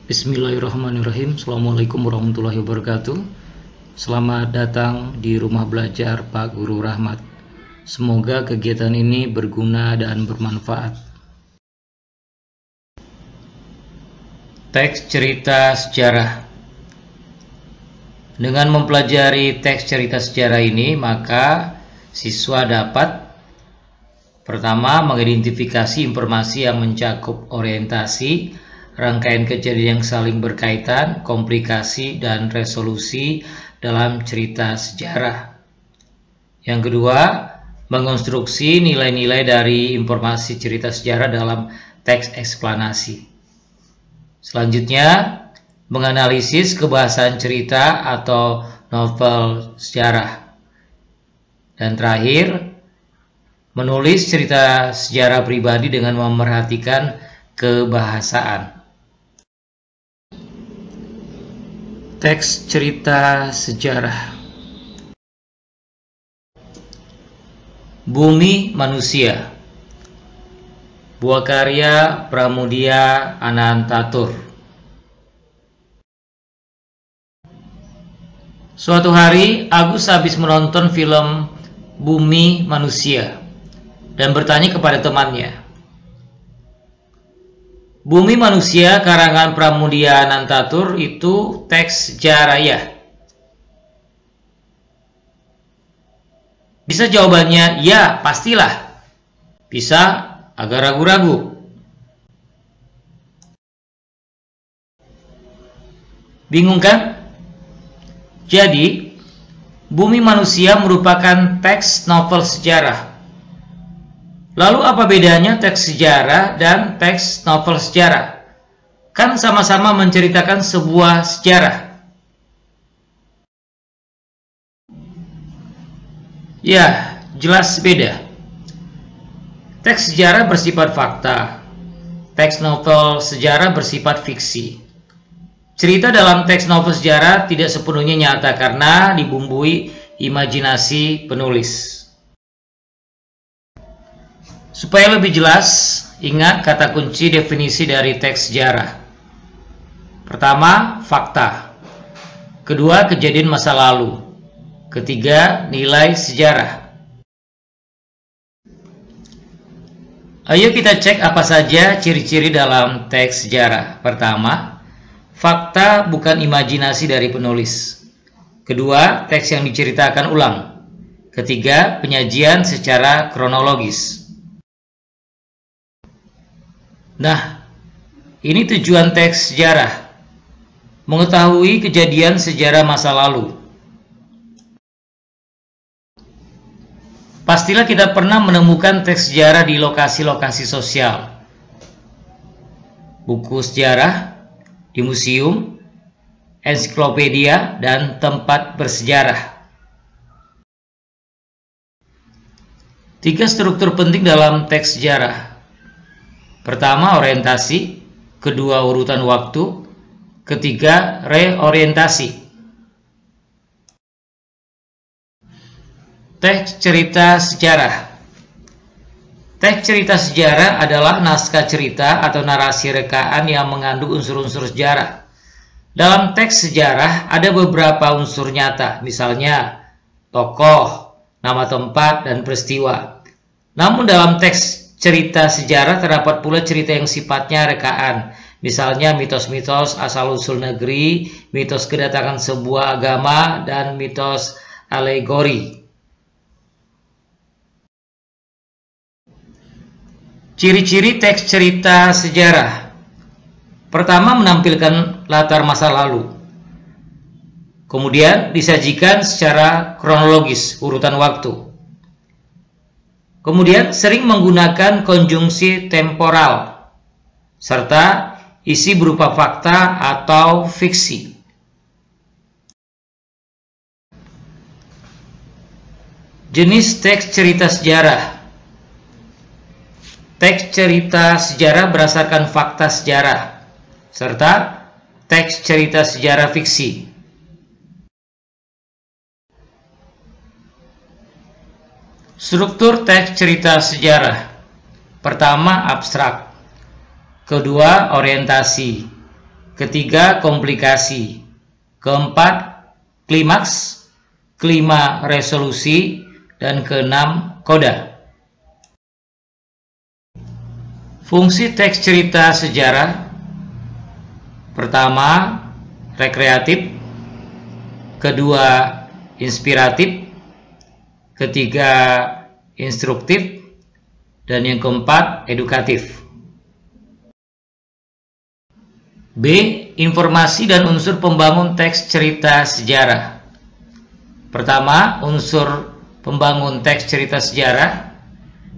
Bismillahirrahmanirrahim. Assalamualaikum warahmatullahi wabarakatuh. Selamat datang di Rumah Belajar Pak Guru Rahmat. Semoga kegiatan ini berguna dan bermanfaat. Teks cerita sejarah. Dengan mempelajari teks cerita sejarah ini, maka siswa dapat pertama, mengidentifikasi informasi yang mencakup orientasi, rangkaian kejadian yang saling berkaitan, komplikasi, dan resolusi dalam cerita sejarah. Yang kedua, mengonstruksi nilai-nilai dari informasi cerita sejarah dalam teks eksplanasi. Selanjutnya, menganalisis kebahasan cerita atau novel sejarah. Dan terakhir, menulis cerita sejarah pribadi dengan memerhatikan kebahasaan. Teks cerita sejarah. Bumi Manusia. Buah karya Pramudia Anantatur. Suatu hari, Agus habis menonton film Bumi Manusia dan bertanya kepada temannya, Bumi Manusia karangan Pramudia Anantatur itu teks sejarah ya? Bisa jawabannya, ya pastilah. Bisa agak ragu-ragu. Bingung kan? Jadi, Bumi Manusia merupakan teks novel sejarah. Lalu apa bedanya teks sejarah dan teks novel sejarah? Kan sama-sama menceritakan sebuah sejarah. Ya, jelas beda. Teks sejarah bersifat fakta. Teks novel sejarah bersifat fiksi. Cerita dalam teks novel sejarah tidak sepenuhnya nyata karena dibumbui imajinasi penulis. Supaya lebih jelas, ingat kata kunci definisi dari teks sejarah. Pertama, fakta. Kedua, kejadian masa lalu. Ketiga, nilai sejarah. Ayo kita cek apa saja ciri-ciri dalam teks sejarah. Pertama, fakta bukan imajinasi dari penulis. Kedua, teks yang diceritakan ulang. Ketiga, penyajian secara kronologis. Nah, ini tujuan teks sejarah. Mengetahui kejadian sejarah masa lalu. Pastilah kita pernah menemukan teks sejarah di lokasi-lokasi sosial. Buku sejarah, di museum, ensiklopedia, dan tempat bersejarah. 3 struktur penting dalam teks sejarah. Pertama, orientasi. Kedua, urutan waktu. Ketiga, reorientasi. Teks cerita sejarah. Teks cerita sejarah adalah naskah cerita atau narasi rekaan yang mengandung unsur-unsur sejarah. Dalam teks sejarah ada beberapa unsur nyata, misalnya tokoh, nama tempat, dan peristiwa. Namun dalam teks cerita sejarah terdapat pula cerita yang sifatnya rekaan, misalnya mitos-mitos asal-usul negeri, mitos kedatangan sebuah agama, dan mitos alegori. Ciri-ciri teks cerita sejarah. Pertama, menampilkan latar masa lalu. Kemudian disajikan secara kronologis, urutan waktu. Kemudian sering menggunakan konjungsi temporal, serta isi berupa fakta atau fiksi. Jenis teks cerita sejarah. Teks cerita sejarah berdasarkan fakta sejarah, serta teks cerita sejarah fiksi. Struktur teks cerita sejarah. Pertama, abstrak. Kedua, orientasi. ketiga komplikasi, keempat klimaks, kelima resolusi, dan keenam koda. Fungsi teks cerita sejarah: pertama, rekreatif, kedua, inspiratif, ketiga, instruktif, dan yang keempat, edukatif. B. Informasi dan unsur pembangun teks cerita sejarah. Pertama, unsur pembangun teks cerita sejarah.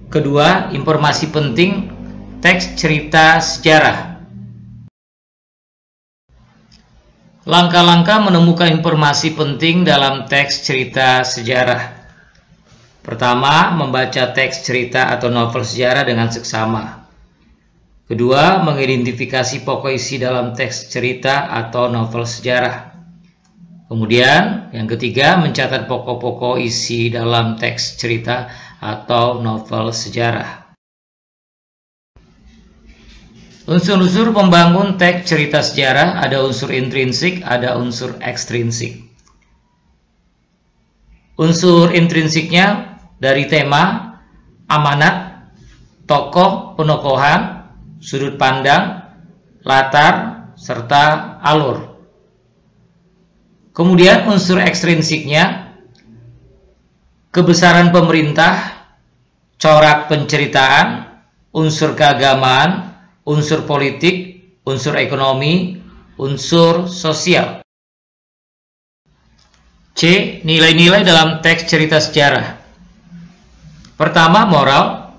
Kedua, informasi penting teks cerita sejarah. Langkah-langkah menemukan informasi penting dalam teks cerita sejarah. Pertama, membaca teks cerita atau novel sejarah dengan seksama. Kedua, mengidentifikasi pokok isi dalam teks cerita atau novel sejarah. Kemudian, yang ketiga, mencatat pokok-pokok isi dalam teks cerita atau novel sejarah. Unsur-unsur pembangun teks cerita sejarah: ada unsur intrinsik, ada unsur ekstrinsik. Unsur intrinsiknya dari tema, amanat, tokoh penokohan, sudut pandang, latar, serta alur. Kemudian unsur ekstrinsiknya, kebesaran pemerintah, corak penceritaan, unsur keagamaan, unsur politik, unsur ekonomi, unsur sosial. C. Nilai-nilai dalam teks cerita sejarah. Pertama, moral.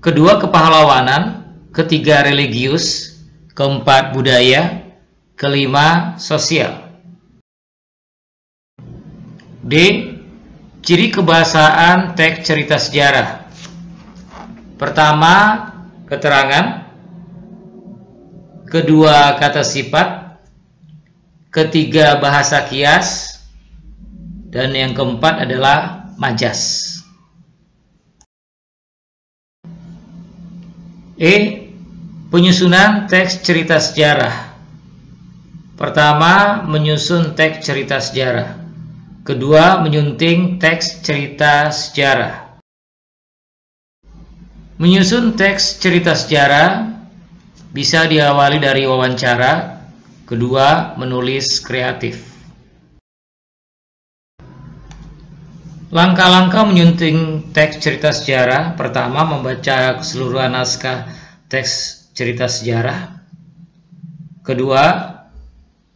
Kedua, kepahlawanan. Ketiga, religius. Keempat, budaya. Kelima, sosial. D. Ciri kebahasaan teks cerita sejarah. Pertama, keterangan. Kedua, kata sifat. Ketiga, bahasa kias. Dan yang keempat adalah majas. E. Penyusunan teks cerita sejarah. Pertama, menyusun teks cerita sejarah. Kedua, menyunting teks cerita sejarah. Menyusun teks cerita sejarah bisa diawali dari wawancara. Kedua, menulis kreatif. Langkah-langkah menyunting teks cerita sejarah. Pertama, membaca keseluruhan naskah teks cerita sejarah. Kedua,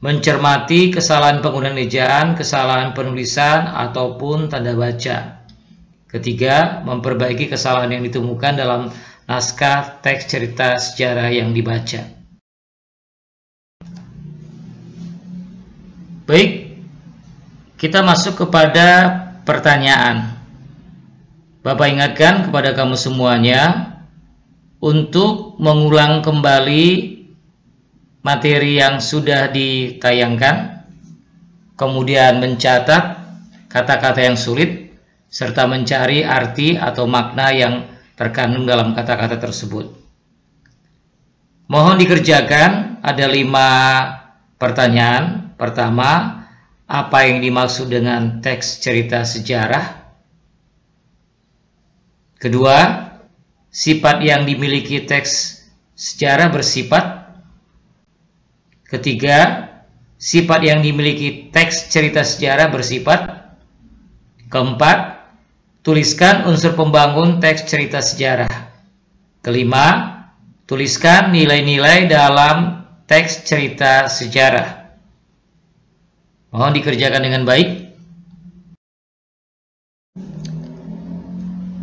mencermati kesalahan penggunaan ejaan, kesalahan penulisan, ataupun tanda baca. Ketiga, memperbaiki kesalahan yang ditemukan dalam naskah teks cerita sejarah yang dibaca. Baik, kita masuk kepada pertanyaan. Bapak ingatkan kepada kamu semuanya untuk mengulang kembali materi yang sudah ditayangkan, kemudian mencatat kata-kata yang sulit, serta mencari arti atau makna yang terkandung dalam kata-kata tersebut. Mohon dikerjakan, ada 5 pertanyaan. Pertama, apa yang dimaksud dengan teks cerita sejarah? Kedua, sifat yang dimiliki teks sejarah bersifat. Ketiga, sifat yang dimiliki teks cerita sejarah bersifat. Keempat, tuliskan unsur pembangun teks cerita sejarah. Kelima, tuliskan nilai-nilai dalam teks cerita sejarah. Mohon dikerjakan dengan baik.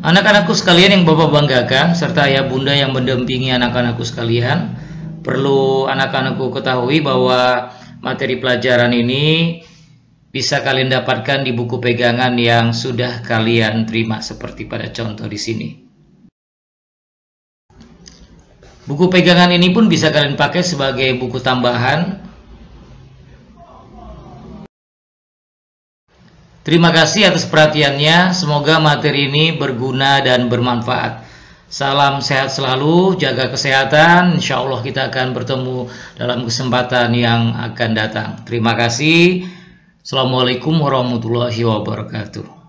Anak-anakku sekalian yang Bapak banggakan, serta ayah bunda yang mendampingi anak-anakku sekalian, perlu anak-anakku ketahui bahwa materi pelajaran ini bisa kalian dapatkan di buku pegangan yang sudah kalian terima seperti pada contoh di sini. Buku pegangan ini pun bisa kalian pakai sebagai buku tambahan. Terima kasih atas perhatiannya. Semoga materi ini berguna dan bermanfaat. Salam sehat selalu, jaga kesehatan. Insya Allah kita akan bertemu dalam kesempatan yang akan datang. Terima kasih. Assalamualaikum warahmatullahi wabarakatuh.